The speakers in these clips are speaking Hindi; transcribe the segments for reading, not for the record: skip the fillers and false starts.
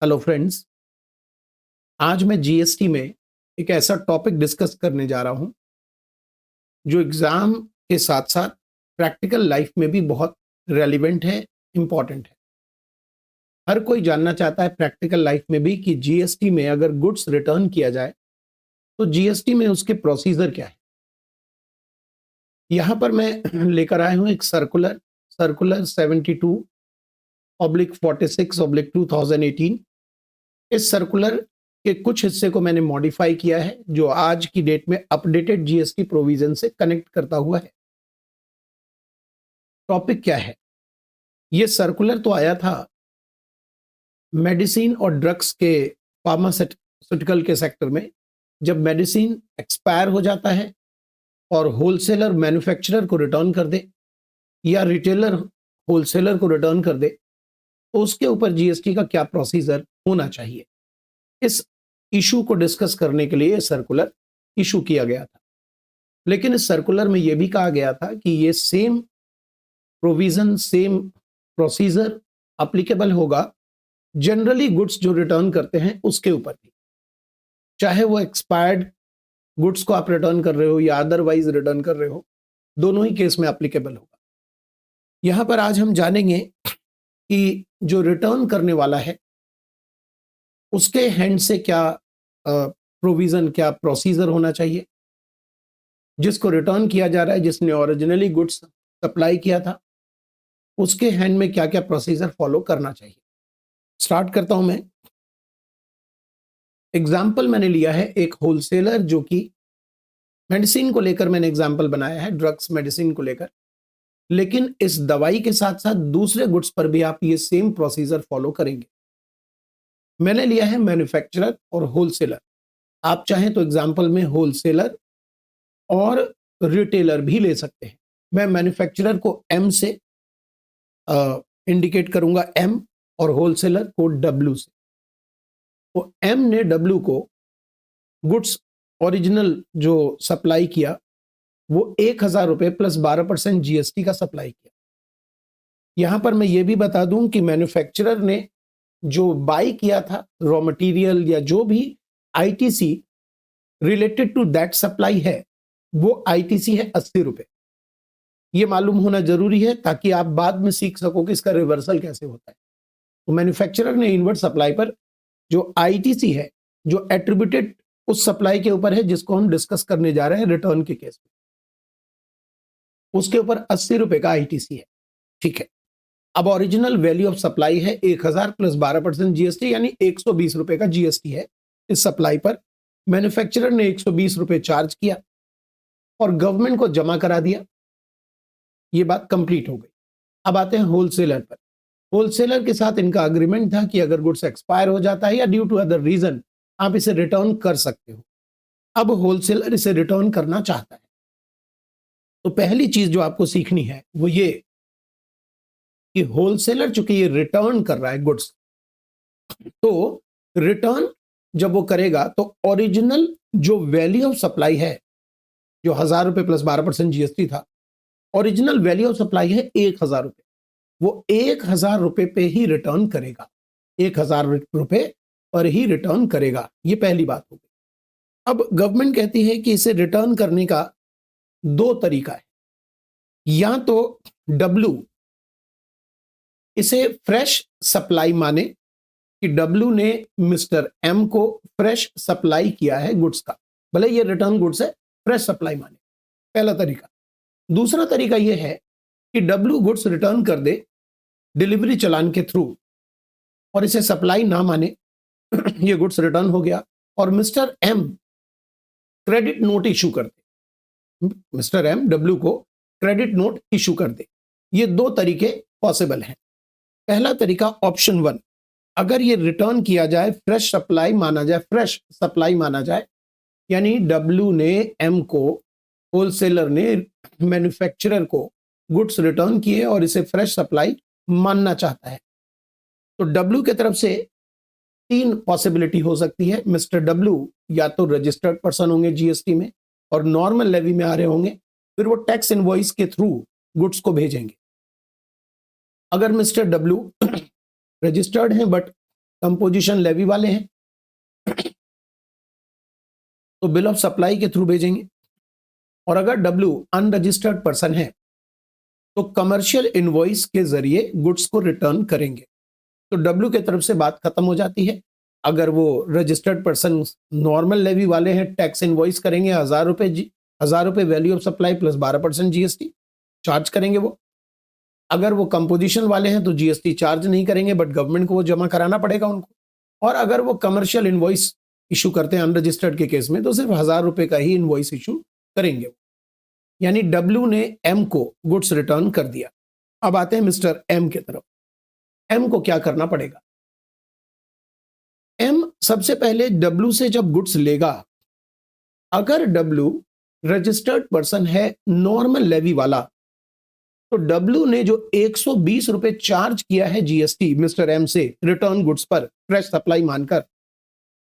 Hello friends. आज मैं जीएसटी में एक ऐसा टॉपिक डिस्कस करने जा रहा हूं जो एग्जाम के साथ साथ प्रैक्टिकल लाइफ में भी बहुत रेलिवेंट है, इम्पॉर्टेंट है। हर कोई जानना चाहता है प्रैक्टिकल लाइफ में भी कि जीएसटी में अगर गुड्स रिटर्न किया जाए तो जीएसटी में उसके प्रोसीजर क्या है। यहां पर मैं लेकर आया हूं एक सर्कुलर 72/46/2018। इस सर्कुलर के कुछ हिस्से को मैंने मॉडिफाई किया है जो आज की डेट में अपडेटेड जीएसटी प्रोविजन से कनेक्ट करता हुआ है। टॉपिक क्या है? ये सर्कुलर तो आया था मेडिसिन और ड्रग्स के फार्मास्यूटिकल के सेक्टर में। जब मेडिसिन एक्सपायर हो जाता है और होलसेलर मैन्युफैक्चरर को रिटर्न कर दे या रिटेलर होलसेलर को रिटर्न कर दे तो उसके ऊपर जीएसटी का क्या प्रोसीजर होना चाहिए, इस इशू को डिस्कस करने के लिए सर्कुलर इशू किया गया था। लेकिन इस सर्कुलर में यह भी कहा गया था कि ये same provision, same procedure applicable होगा जनरली गुड्स जो रिटर्न करते हैं उसके ऊपर भी, चाहे वो एक्सपायर्ड गुड्स को आप रिटर्न कर रहे हो या अदरवाइज रिटर्न कर रहे हो, दोनों ही केस में एप्लीकेबल होगा। यहां पर आज हम जानेंगे कि जो रिटर्न करने वाला है उसके हैंड से क्या प्रोविजन, क्या प्रोसीजर होना चाहिए, जिसको रिटर्न किया जा रहा है, जिसने ओरिजिनली गुड्स सप्लाई किया था, उसके हैंड में क्या क्या प्रोसीजर फॉलो करना चाहिए। स्टार्ट करता हूं मैं। एग्जाम्पल मैंने लिया है एक होलसेलर जो कि मेडिसिन को लेकर मैंने एग्जाम्पल बनाया है, ड्रग्स मेडिसिन को लेकर, लेकिन इस दवाई के साथ साथ दूसरे गुड्स पर भी आप ये सेम प्रोसीजर फॉलो करेंगे। मैंने लिया है मैन्युफैक्चरर और होलसेलर। आप चाहें तो एग्जाम्पल में होलसेलर और रिटेलर भी ले सकते हैं। मैं मैन्युफैक्चरर को एम से इंडिकेट करूंगा, एम, और होलसेलर को डब्ल्यू से। तो एम ने डब्ल्यू को गुड्स ओरिजिनल जो सप्लाई किया वो 1,000 रुपए प्लस 12% जीएसटी का सप्लाई किया। यहां पर मैं ये भी बता दूं कि मैन्युफैक्चरर ने जो बाई किया था रॉ मटेरियल या जो भी ITC related to that supply है, वो आईटीसी है 80 रुपए। ये मालूम होना जरूरी है ताकि आप बाद में सीख सको कि इसका रिवर्सल कैसे होता है। तो मैन्युफैक्चरर ने इनवर्ट सप्लाई पर जो आईटीसी है, जो एट्रीब्यूटेड उस सप्लाई के ऊपर है जिसको हम डिस्कस करने जा रहे हैं रिटर्न के केस में, उसके ऊपर 80 रुपए का आईटीसी है। ठीक है। अब ओरिजिनल वैल्यू ऑफ सप्लाई है 1,000 प्लस 12% जीएसटी, यानी 120 रुपए का जीएसटी है इस सप्लाई पर। मैन्युफैक्चरर ने 120 रुपए चार्ज किया और गवर्नमेंट को जमा करा दिया। ये बात कंप्लीट हो गई। अब आते हैं होलसेलर पर। होलसेलर के साथ इनका अग्रीमेंट था कि अगर गुड्स एक्सपायर हो जाता है या ड्यू टू अदर रीजन आप इसे रिटर्न कर सकते हो। अब होलसेलर इसे रिटर्न करना चाहता है, तो पहली चीज जो आपको सीखनी है वो ये कि होलसेलर चूंकि ये रिटर्न कर रहा है गुड्स, तो रिटर्न जब वो करेगा तो ओरिजिनल जो वैल्यू ऑफ सप्लाई है, जो 1,000 रुपए प्लस 12% जीएसटी था, ओरिजिनल वैल्यू ऑफ सप्लाई है 1,000 रुपए। वो 1,000 रुपए पे ही रिटर्न करेगा, 1,000 रुपए पर ही रिटर्न करेगा। ये पहली बात हो गई। अब गवर्नमेंट कहती है कि इसे रिटर्न करने का दो तरीका है। या तो डब्ल्यू इसे फ्रेश सप्लाई माने कि डब्ल्यू ने मिस्टर एम को फ्रेश सप्लाई किया है गुड्स का, भले ये रिटर्न गुड्स है, फ्रेश सप्लाई माने, पहला तरीका। दूसरा तरीका यह है कि डब्ल्यू गुड्स रिटर्न कर दे डिलीवरी चालान के थ्रू और इसे सप्लाई ना माने ये गुड्स रिटर्न हो गया, और mister M credit note issue कर दे, मिस्टर एम डब्ल्यू को क्रेडिट नोट इशू कर दे। ये दो तरीके पॉसिबल हैं। पहला तरीका ऑप्शन 1, अगर ये रिटर्न किया जाए, फ्रेश सप्लाई माना जाए, फ्रेश सप्लाई माना जाए, यानी डब्ल्यू ने एम को, होलसेलर ने मैन्युफैक्चरर को गुड्स रिटर्न किए और इसे फ्रेश सप्लाई मानना चाहता है, तो डब्ल्यू की तरफ से 3 पॉसिबिलिटी हो सकती है। मिस्टर डब्ल्यू या तो रजिस्टर्ड पर्सन होंगे जीएसटी में और नॉर्मल लेवी में आ रहे होंगे, फिर वो टैक्स इनवॉइस के थ्रू गुड्स को भेजेंगे। अगर मिस्टर डब्ल्यू रजिस्टर्ड हैं बट कंपोजिशन लेवी वाले हैं तो बिल ऑफ सप्लाई के थ्रू भेजेंगे, और अगर डब्ल्यू अनरजिस्टर्ड पर्सन है तो कमर्शियल इनवॉइस के जरिए गुड्स को रिटर्न करेंगे। तो डब्ल्यू की तरफ से बात खत्म हो जाती है। अगर वो रजिस्टर्ड पर्सन नॉर्मल लेवी वाले हैं, टैक्स इनवॉइस करेंगे 1,000 रुपए value of supply plus 12% GST charge करेंगे वो। अगर वो कंपोजिशन वाले हैं तो जीएसटी चार्ज नहीं करेंगे, बट गवर्नमेंट को वो जमा कराना पड़ेगा उनको। और अगर वो कमर्शियल इनवॉइस इशू करते हैं अनरजिस्टर्ड के केस में तो सिर्फ 1,000 रुपए का ही इनवॉइस इशू करेंगे। यानी डब्ल्यू ने एम को गुड्स रिटर्न कर दिया। अब आते हैं मिस्टर एम के तरफ। एम को क्या करना पड़ेगा? एम सबसे पहले डब्ल्यू से जब गुड्स लेगा, अगर डब्ल्यू रजिस्टर्ड पर्सन है नॉर्मल लेवी वाला, तो डब्ल्यू ने जो 120 रुपए चार्ज किया है जीएसटी मिस्टर एम से रिटर्न गुड्स पर फ्रेश सप्लाई मानकर,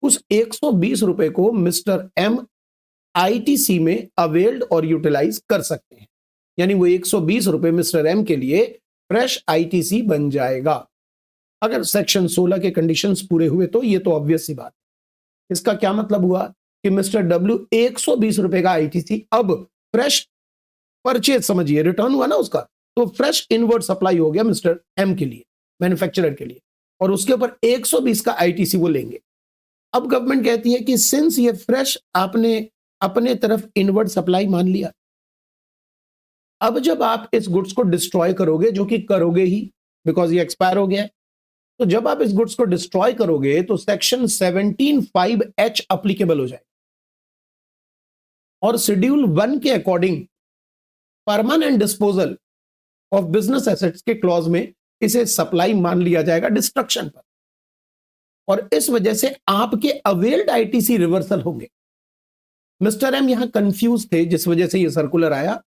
उस 120 रुपए को मिस्टर एम आईटीसी में अवेल्ड और यूटिलाइज कर सकते हैं। यानी वो 120 रुपए मिस्टर एम के लिए फ्रेश आईटीसी बन जाएगा। अगर सेक्शन 16 के कंडीशंस पूरे हुए तो ये तो ऑब्वियस सी बात है। इसका क्या मतलब हुआ कि मिस्टर डब्ल्यू 120 रुपए का आईटीसी अब फ्रेश परचेज समझिए, रिटर्न हुआ ना उसका, तो फ्रेश इनवर्ड सप्लाई हो गया मिस्टर एम के लिए, मैन्युफैक्चरर के लिए, और उसके ऊपर 120 का आईटीसी वो लेंगे। अब गवर्नमेंट कहती है कि सिंस ये फ्रेश आपने अपने तरफ इनवर्ड सप्लाई मान लिया, अब जब आप इस गुड्स को डिस्ट्रॉय करोगे, जो कि करोगे ही बिकॉज ये एक्सपायर हो गया है, तो जब आप इस गुड्स को डिस्ट्रॉय करोगे तो सेक्शन 17(5)H अप्लीकेबल हो जाएगा, और शेड्यूल 1 के according permanent disposal of business assets के क्लॉज में इसे सप्लाई मान लिया जाएगा डिस्ट्रक्शन पर, और इस वजह से आपके अवेल्ड आईटीसी रिवर्सल होंगे। मिस्टर एम यहां कंफ्यूज थे, जिस वजह से यह सर्कुलर आया।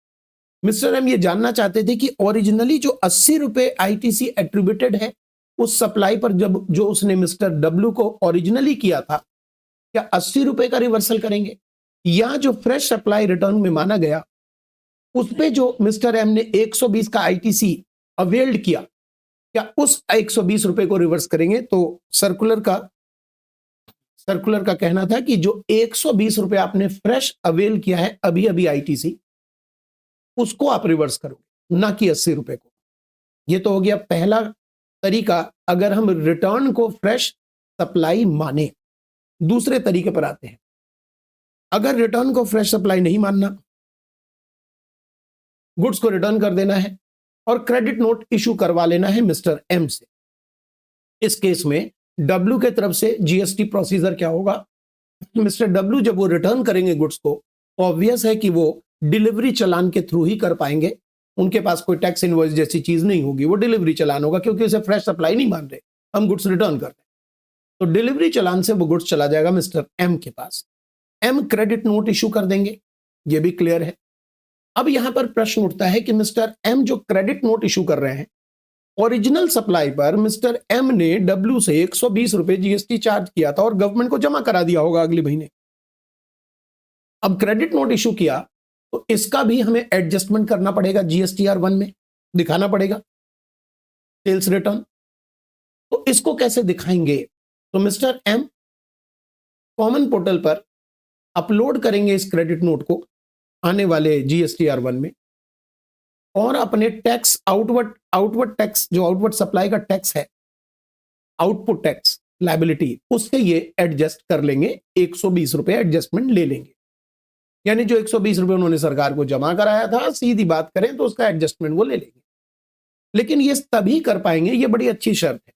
मिस्टर एम ये जानना चाहते थे कि ओरिजिनली जो 80 रुपए आईटीसी एट्रीब्यूटेड है उस सप्लाई पर, जब जो उसने मिस्टर डब्ल्यू को ओरिजिनली किया था, क्या 80 रुपए का रिवर्सल करेंगे, या जो फ्रेश सप्लाई रिटर्न में माना गया उस पे जो मिस्टर एम ने 120 का आईटीसी अवेल्ड किया, क्या उस 120 रुपए को रिवर्स करेंगे? तो सर्कुलर का कहना था कि जो 120 रुपए आपने फ्रेश अवेल किया है अभी अभी आईटीसी, उसको आप रिवर्स करोगे, ना कि 80 रुपए को। ये तो हो गया पहला तरीका, अगर हम रिटर्न को फ्रेश सप्लाई माने। दूसरे तरीके पर आते हैं। अगर रिटर्न को फ्रेश सप्लाई नहीं मानना, गुड्स को रिटर्न कर देना है और क्रेडिट नोट इशू करवा लेना है मिस्टर एम से, इस केस में डब्ल्यू के तरफ से जीएसटी प्रोसीजर क्या होगा? मिस्टर डब्ल्यू जब वो रिटर्न करेंगे गुड्स को, ऑब्वियस है कि वो डिलीवरी चालान के थ्रू ही कर पाएंगे। उनके पास कोई टैक्स इनवॉइस जैसी चीज नहीं होगी, वो डिलीवरी चालान होगा, क्योंकि उसे फ्रेश सप्लाई नहीं मान रहे, हम गुड्स रिटर्न कर रहे हैं। तो डिलीवरी चालान से वो गुड्स चला जाएगा मिस्टर एम के पास। एम क्रेडिट नोट इशू कर देंगे, ये भी क्लियर है। अब यहां पर प्रश्न उठता है कि मिस्टर एम जो क्रेडिट नोट इशू कर रहे हैं, ओरिजिनल सप्लाई पर मिस्टर एम ने डब्ल्यू से 120 रुपए जीएसटी चार्ज किया था और गवर्नमेंट को जमा करा दिया होगा अगले महीने। अब क्रेडिट नोट इशू किया तो इसका भी हमें एडजस्टमेंट करना पड़ेगा, जीएसटीआर 1 में दिखाना पड़ेगा सेल्स रिटर्न। तो इसको कैसे दिखाएंगे? तो मिस्टर एम कॉमन पोर्टल पर अपलोड करेंगे इस क्रेडिट नोट को आने वाले जीएसटीआर 1 में, और अपने टैक्स आउटवर्ड टैक्स, जो आउटवर्ड सप्लाई का टैक्स है, आउटपुट टैक्स लायबिलिटी, उससे ये एडजस्ट कर लेंगे, 120 रुपए एडजस्टमेंट ले लेंगे। यानी जो 120 रुपए उन्होंने सरकार को जमा कराया था, सीधी बात करें तो उसका एडजस्टमेंट वो ले लेंगे। लेकिन ये तभी कर पाएंगे, ये बड़ी अच्छी शर्त है,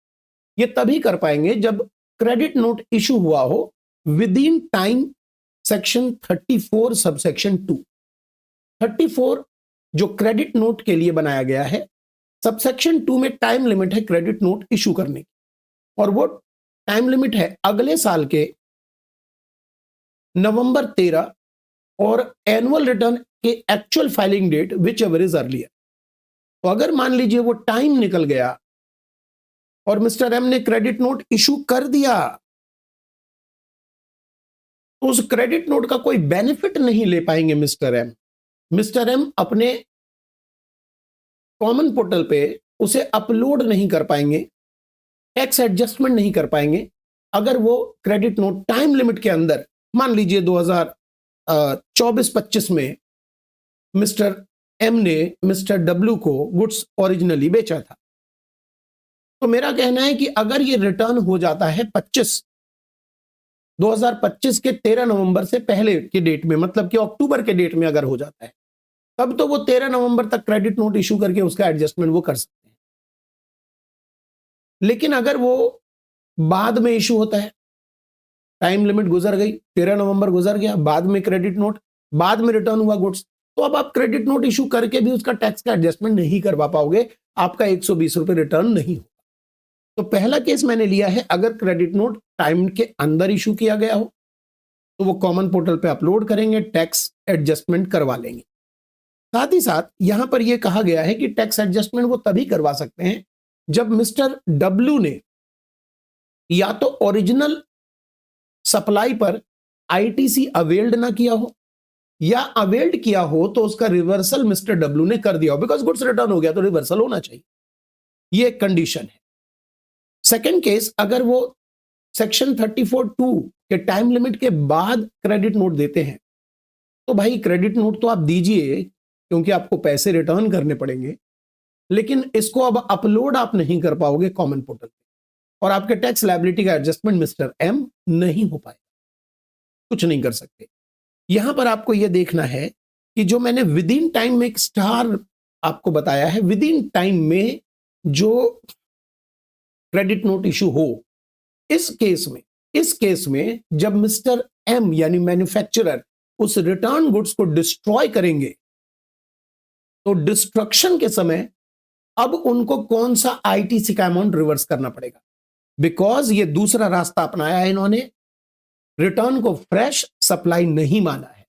ये तभी कर पाएंगे जब क्रेडिट नोट इशू हुआ हो with in time section 34 subsection 2। 34 जो क्रेडिट नोट के लिए बनाया गया है, सबसेक्शन 2 में टाइम लिमिट है क्रेडिट नोट इशू करने की, और वो टाइम लिमिट है अगले साल के नवंबर 13 और एनुअल रिटर्न के actual filing date whichever is earlier. तो अगर मान लीजिए वो टाइम निकल गया और मिस्टर एम ने क्रेडिट नोट इशू कर दिया, तो उस क्रेडिट नोट का कोई बेनिफिट नहीं ले पाएंगे मिस्टर एम। मिस्टर एम अपने कॉमन पोर्टल पे उसे अपलोड नहीं कर पाएंगे, टैक्स एडजस्टमेंट नहीं कर पाएंगे अगर वो क्रेडिट नोट टाइम लिमिट के अंदर, मान लीजिए 2024-25 में मिस्टर एम ने मिस्टर डब्ल्यू को गुड्स ओरिजिनली बेचा था। तो मेरा कहना है कि अगर ये रिटर्न हो जाता है 2025 के 13 नवंबर से पहले के डेट में, मतलब कि अक्टूबर के डेट में अगर हो जाता है, तब तो वो 13 नवंबर तक क्रेडिट नोट इशू करके उसका एडजस्टमेंट वो कर सकते हैं। लेकिन अगर वो बाद में इशू होता है, टाइम लिमिट गुजर गई, 13 नवंबर गुजर गया, बाद में क्रेडिट नोट, बाद में रिटर्न हुआ गुड्स, तो अब आप क्रेडिट नोट इशू करके भी उसका टैक्स का एडजस्टमेंट नहीं करवा पाओगे, आपका 120 रुपए रिटर्न नहीं होगा। तो पहला केस मैंने लिया है, अगर क्रेडिट नोट टाइम के अंदर इशू किया गया हो तो वो कॉमन पोर्टल पे अपलोड करेंगे, टैक्स एडजस्टमेंट करवा लेंगे। साथ ही साथ यहां पर यह कहा गया है कि टैक्स एडजस्टमेंट वो तभी करवा सकते हैं जब मिस्टर डब्ल्यू ने या तो ओरिजिनल सप्लाई पर आईटीसी अवेल्ड ना किया हो, या अवेल्ड किया हो तो उसका रिवर्सल मिस्टर डब्ल्यू ने कर दिया हो, बिकॉज गुड्स रिटर्न हो गया तो रिवर्सल होना चाहिए, ये एक कंडीशन है। सेकेंड केस, अगर वो सेक्शन 34(2) के टाइम लिमिट के बाद क्रेडिट नोट देते हैं, तो भाई क्रेडिट नोट तो आप दीजिए क्योंकि आपको पैसे रिटर्न करने पड़ेंगे, लेकिन इसको अब अपलोड आप नहीं कर पाओगे कॉमन पोर्टल पे, और आपके टैक्स लायबिलिटी का एडजस्टमेंट मिस्टर एम नहीं हो पाएगा, कुछ नहीं कर सकते। यहां पर आपको यह देखना है कि जो मैंने विद इन टाइम में एक स्टार आपको बताया है, विद इन टाइम में जो क्रेडिट नोट इशू हो, इस केस में जब मिस्टर एम यानी मैन्युफैक्चरर उस रिटर्न गुड्स को डिस्ट्रॉय करेंगे, तो डिस्ट्रक्शन के समय अब उनको कौन सा आईटीसी का अमाउंट रिवर्स करना पड़ेगा, बिकॉज ये दूसरा रास्ता अपनाया है इन्होंने, रिटर्न को फ्रेश सप्लाई नहीं माना है।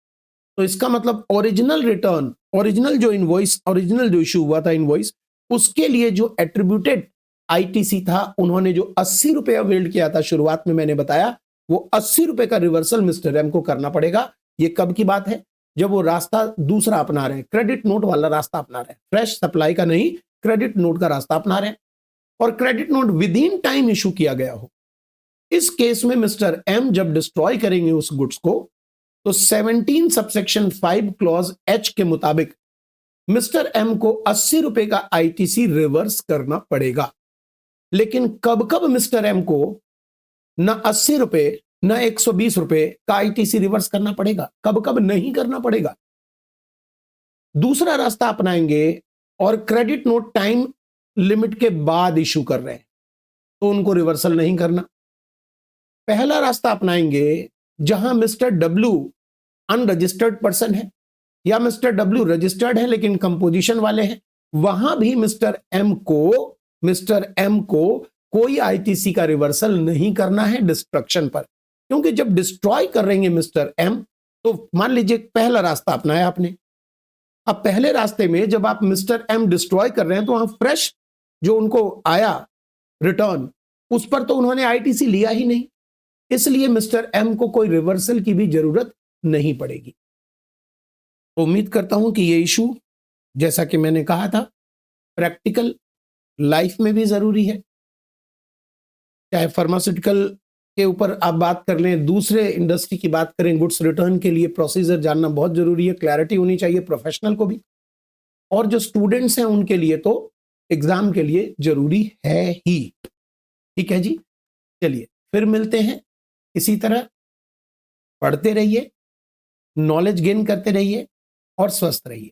तो इसका मतलब ओरिजिनल रिटर्न, ओरिजिनल जो इनवॉइस, ओरिजिनल जो इशू हुआ था इनवॉइस, उसके लिए जो एट्रीब्यूटेड आईटीसी था, उन्होंने जो 80 रुपए अवेल्ड किया था शुरुआत में मैंने बताया, वो 80 रुपए का रिवर्सल मिस्टर एम को करना पड़ेगा। ये कब की बात है, जब वो रास्ता दूसरा अपना रहे हैं, क्रेडिट नोट वाला रास्ता अपना रहे हैं, फ्रेश सप्लाई का नहीं, क्रेडिट नोट का रास्ता अपना रहे हैं, और credit note with in time issue किया गया हो। इस केस में मिस्टर एम जब डिस्ट्रॉय करेंगे उस गुड्स को, तो 17 सबसेक्शन 5 क्लॉज एच के मुताबिक मिस्टर एम को 80 रुपए का आईटीसी रिवर्स करना पड़ेगा। लेकिन कब कब मिस्टर एम को न 80 रुपए न 120 रुपए का आईटीसी रिवर्स करना पड़ेगा, कब कब नहीं करना पड़ेगा। दूसरा रास्ता अपनाएंगे और क्रेडिट नोट टाइम लिमिट के बाद इशू कर रहे हैं तो उनको रिवर्सल नहीं करना। पहला रास्ता अपनाएंगे जहां मिस्टर डब्ल्यू अनरजिस्टर्ड पर्सन है या मिस्टर डब्ल्यू रजिस्टर्ड है लेकिन कंपोजिशन वाले हैं, वहां भी मिस्टर एम को कोई आईटीसी का रिवर्सल नहीं करना है डिस्ट्रक्शन पर, क्योंकि जब डिस्ट्रॉय कर रहे हैं मिस्टर एम, तो मान लीजिए पहला रास्ता अपनाया आपने, अब पहले रास्ते में जब आप मिस्टर एम डिस्ट्रॉय कर रहे हैं तो वहां फ्रेश जो उनको आया रिटर्न, उस पर तो उन्होंने आईटीसी लिया ही नहीं, इसलिए मिस्टर एम को कोई रिवर्सल की भी जरूरत नहीं पड़ेगी। तो उम्मीद करता हूं कि ये इशू, जैसा कि मैंने कहा था, प्रैक्टिकल लाइफ में भी जरूरी है, चाहे फार्मास्यूटिकल के ऊपर आप बात कर लें, दूसरे इंडस्ट्री की बात करें, गुड्स रिटर्न के लिए प्रोसीजर जानना बहुत जरूरी है, क्लैरिटी होनी चाहिए प्रोफेशनल को भी, और जो स्टूडेंट्स हैं उनके लिए तो एग्जाम के लिए जरूरी है ही। ठीक है जी, चलिए फिर मिलते हैं। इसी तरह पढ़ते रहिए, नॉलेज गेन करते रहिए और स्वस्थ रहिए।